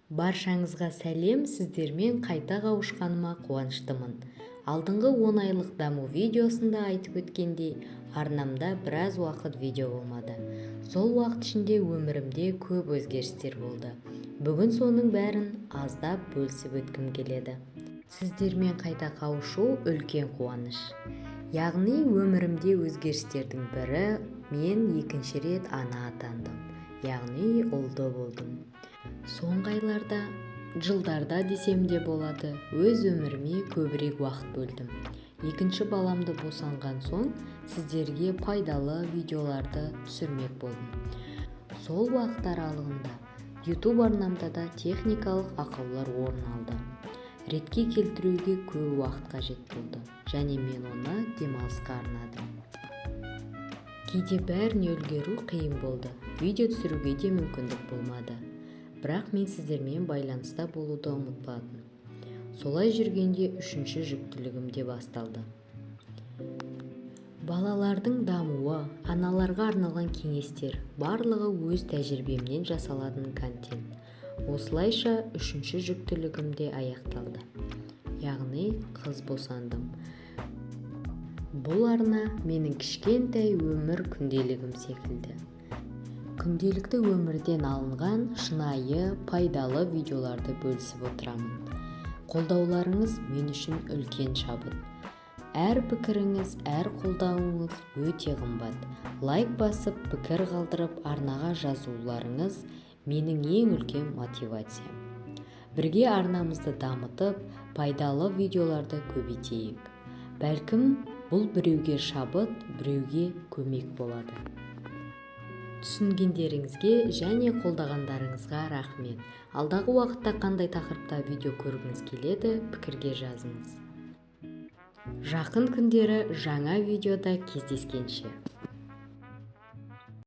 Баршаңызға сәлем, сіздермен қайта қауышқаныма қуаныштымын. Алдыңғы 10 айлық даму видеосында айтып өткендей, арнамда біраз уақыт видео болмады. Сол уақыт ішінде өмірімде көп өзгерістер болды. Бүгін соның бәрін аздап бөлісіп өткім келеді. Сіздермен қайта қауышу үлкен қуаныш. Яғни өмірімде өзгерістердің бірі, мен екінші рет ана атандым. Яғни ұлды болдым. Соңғы айларда, жылдарда десем де болады, өз өміріме көбірек уақыт бөлдім. Екінші баламды босанған соң сіздерге пайдалы видеоларды түсірмек болдым. Сол уақыт аралығында YouTube арнамда да техникалық ақаулар орын алды. Ретке келтіруге көп уақыт қажет болды, және мен оны демалысқа арнадым. Кейде бәріне үлгеру қиын болды, видео түсіруге де мүмкіндік болмады. Бірақ мен сіздермен байланыста болуды ұмытпадым. Солай жүргенде үшінші жүктілігім де басталды. Балалардың дамуы, аналарға арналған кеңестер, барлығы өз тәжірибемнен жасалатын контент. Осылайша үшінші жүктілігім де аяқталды. Яғни қыз босандым. Бұл арна менің кішкентай өмір күнделігім секілді. Күнделікті өмірден алынған шынайы, пайдалы видеоларды бөлісіп отырамын. Қолдауларыңыз мен үшін үлкен шабыт. Әр пікіріңіз, әр қолдауыңыз өте қымбат. Лайк басып, пікір қалдырып, арнаға жазуларыңыз менің ең үлкен мотивациям. Бірге арнамызды дамытып, пайдалы видеоларды көбейтейік. Бәлкім, бұл біреуге шабыт, біреуге көмек болады. Түсінгендеріңізге және қолдағандарыңызға рахмет. Алдағы уақытта қандай тақырыпта видео көргіңіз келеді, пікірге жазыңыз. Жақын күндері жаңа видеода кездескенше.